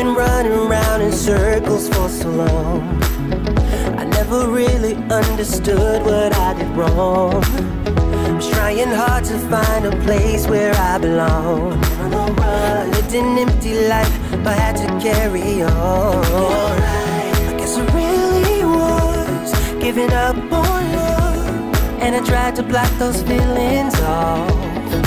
been running around in circles for so long. I never really understood what I did wrong. I was trying hard to find a place where I belong. I lived an empty life, but had to carry on. I guess I really was giving up on love, and I tried to block those feelings off.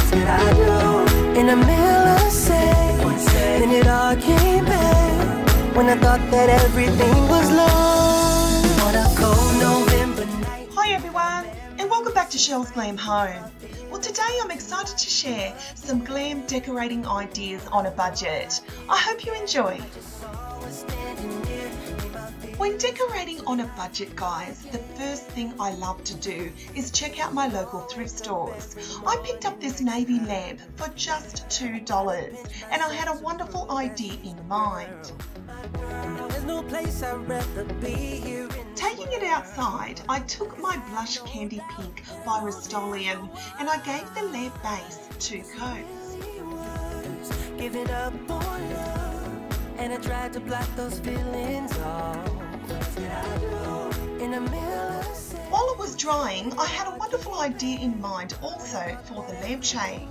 Said I do in a millisecond, then it all came back when I thought that everything was lost. On a cold November night. Hi everyone, and welcome back to Shell's Glam Home. Well, today I'm excited to share some glam decorating ideas on a budget. I hope you enjoy. When decorating on a budget, guys, the first thing I love to do is check out my local thrift stores. I picked up this navy lamp for just $2, and I had a wonderful idea in mind. Taking it outside, I took my blush candy pink by Rust-Oleum and I gave the lamp base 2 coats. And I tried to block those feelings off. While it was drying, I had a wonderful idea in mind also for the lampshade.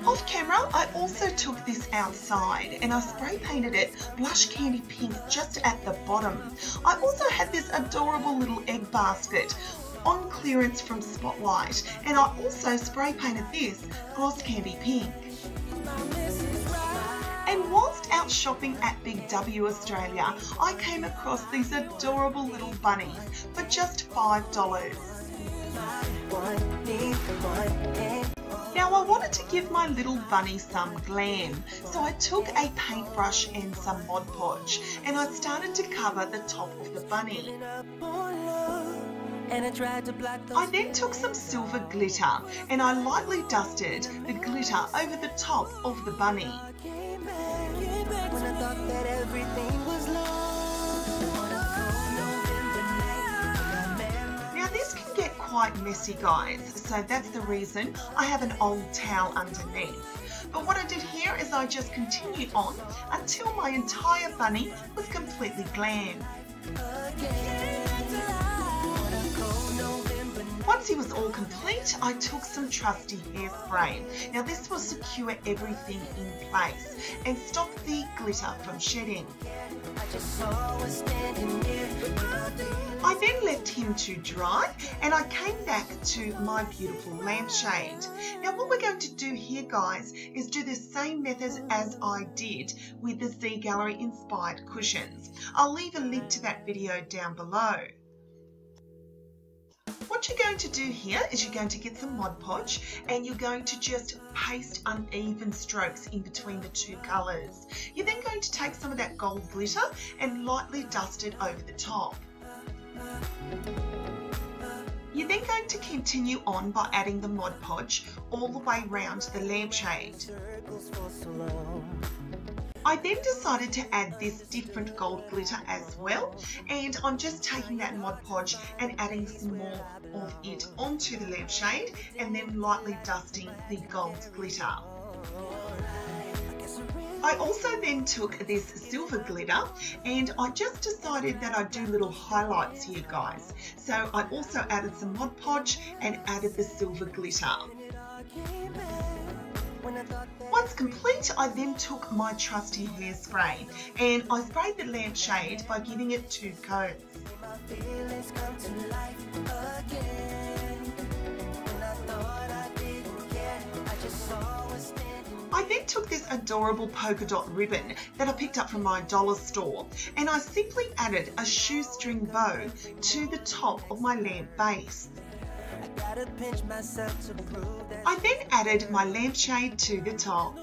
Off camera, I also took this outside and I spray painted it blush candy pink just at the bottom. I also had this adorable little egg basket on clearance from Spotlight, and I also spray painted this gloss candy pink. And whilst out shopping at Big W Australia, I came across these adorable little bunnies for just $5. Now I wanted to give my little bunny some glam, so I took a paintbrush and some Mod Podge and I started to cover the top of the bunny. I then took some silver glitter and I lightly dusted the glitter over the top of the bunny. Now this can get quite messy, guys, so that's the reason I have an old towel underneath. But what I did here is I just continued on until my entire bunny was completely glam. Once he was all complete, I took some trusty hairspray. Now this will secure everything in place and stop the glitter from shedding. I then left him to dry and I came back to my beautiful lampshade. Now what we're going to do here, guys, is do the same method as I did with the Z Gallery inspired cushions. I'll leave a link to that video down below. What you're going to do here is you're going to get some Mod Podge and you're going to just paste uneven strokes in between the 2 colours. You're then going to take some of that gold glitter and lightly dust it over the top. You're then going to continue on by adding the Mod Podge all the way round the lampshade. I then decided to add this different gold glitter as well, and I'm just taking that Mod Podge and adding some more of it onto the lampshade and then lightly dusting the gold glitter. I also then took this silver glitter and I just decided that I'd do little highlights here, guys. So I also added some Mod Podge and added the silver glitter. Once complete, I then took my trusty hairspray and I sprayed the lampshade by giving it 2 coats. I then took this adorable polka dot ribbon that I picked up from my dollar store and I simply added a shoestring bow to the top of my lamp base. I then added my lampshade to the top.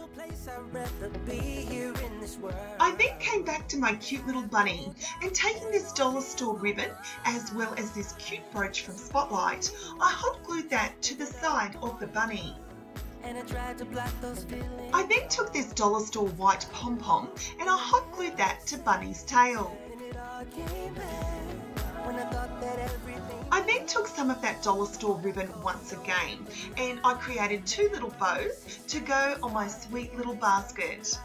I then came back to my cute little bunny and taking this dollar store ribbon as well as this cute brooch from Spotlight, I hot glued that to the side of the bunny. I then took this dollar store white pom-pom and I hot glued that to Bunny's tail. I then took some of that dollar store ribbon once again, and I created 2 little bows to go on my sweet little basket.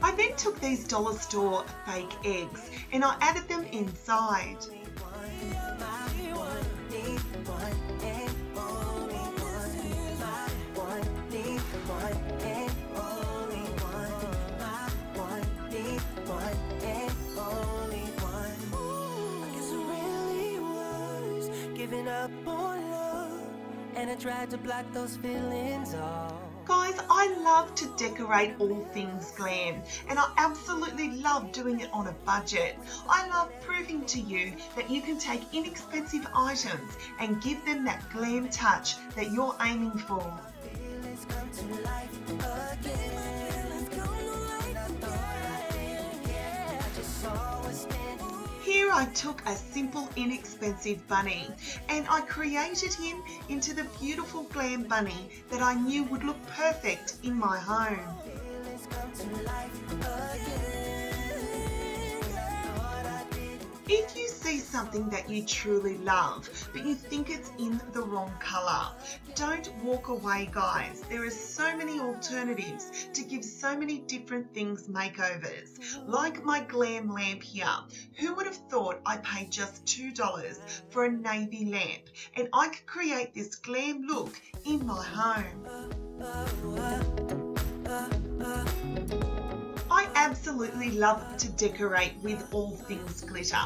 I then took these dollar store fake eggs and I added them inside. Up on love, and I tried to block those feelings off. Guys, I love to decorate all things glam, and I absolutely love doing it on a budget. I love proving to you that you can take inexpensive items and give them that glam touch that you're aiming for. Here I took a simple, inexpensive bunny and I created him into the beautiful glam bunny that I knew would look perfect in my home. If you see something that you truly love, but you think it's in the wrong colour, don't walk away, guys. There are so many alternatives to give so many different things makeovers. Like my glam lamp here. Who would have thought I paid just $2 for a navy lamp and I could create this glam look in my home? I absolutely love to decorate with all things glitter.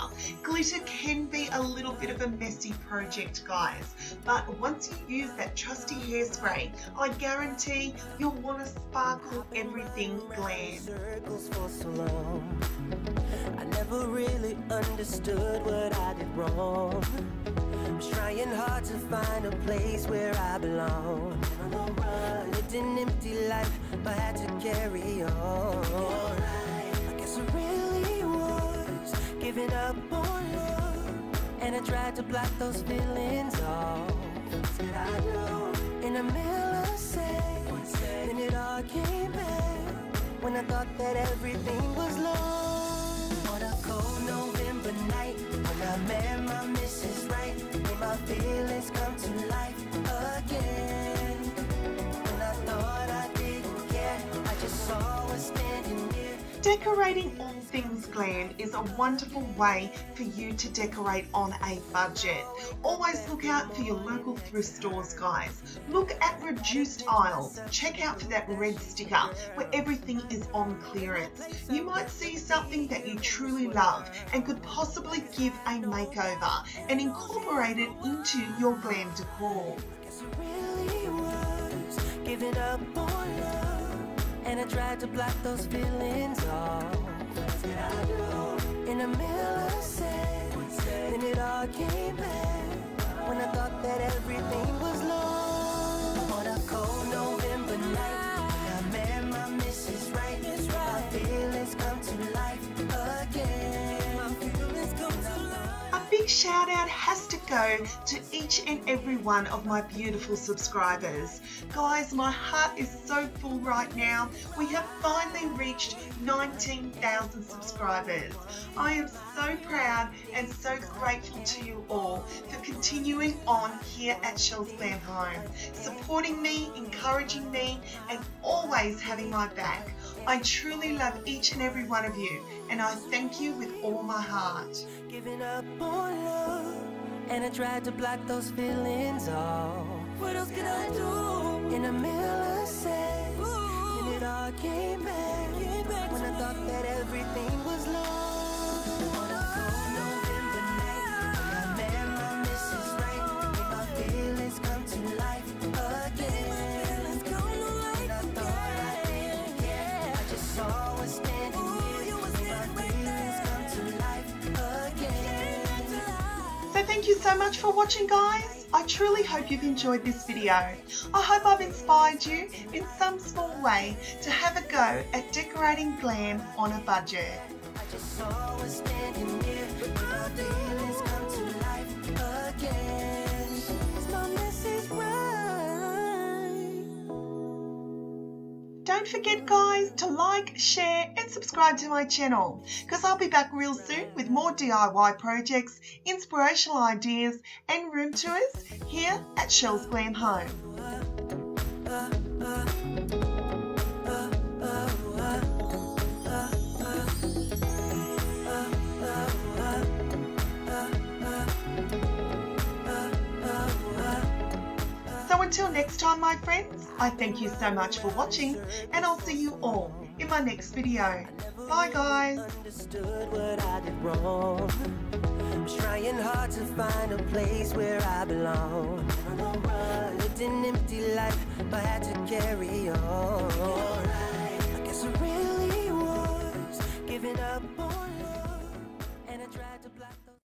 Glitter can be a little bit of a messy project, guys, but once you use that trusty hairspray, I guarantee you'll want to sparkle everything glam. I never really understood what I did wrong. I was trying hard to find a place where I belong. I lived an empty life, but had to carry on. I guess I really was giving up on love, and I tried to block those feelings off. Said I know in the middle of sex, then it all came back when I thought that everything was lost. On a cold November night, when I met my Mrs. Right, made my feelings come to life again. When I thought I didn't care, I just saw her standing there. Decorating all things glam is a wonderful way for you to decorate on a budget. Always look out for your local thrift stores, guys. Look at reduced aisles. Check out for that red sticker where everything is on clearance. You might see something that you truly love and could possibly give a makeover and incorporate it into your glam decor. Giving up on love, and I tried to block those feelings off. In the middle of sex, then it all came back when I thought that everything was lost. On a cold November night, when I met my Mrs. Right, my feelings come to life again. My feelings come to life. A big shout out has to go to each and every one of my beautiful subscribers. Guys, my heart is so full right now. We have finally reached 19,000 subscribers. I am so proud and so grateful to you all for continuing on here at Shell's Glam Home, supporting me, encouraging me, and always having my back. I truly love each and every one of you, and I thank you with all my heart. Giving up on love, and I tried to block those feelings off. What else can I do? In the middle of sex, and it all came back when I thought that everything was lost. On a cold November night, when I met my Mrs. Right, made my feelings come to life again. When I thought I didn't care, I just saw her standing here, made my feelings come to life again. So thank you so much for watching, guys. I truly hope you've enjoyed this video. I hope I've inspired you in some small way to have a go at decorating glam on a budget. I just saw her standing there, my feelings come to life again. It's my Mrs. Right. Don't forget, guys, to like, share and subscribe to my channel, because I'll be back real soon with more DIY projects, inspirational ideas and room tours here at Shell's Glam Home. So until next time, my friends, I thank you so much for watching, and I'll see you all in my next video. Bye, guys. Understood what I did wrong. I'm trying hard to find a place where I belong. I lived an empty life, but had to carry on. I guess I really was giving up on love.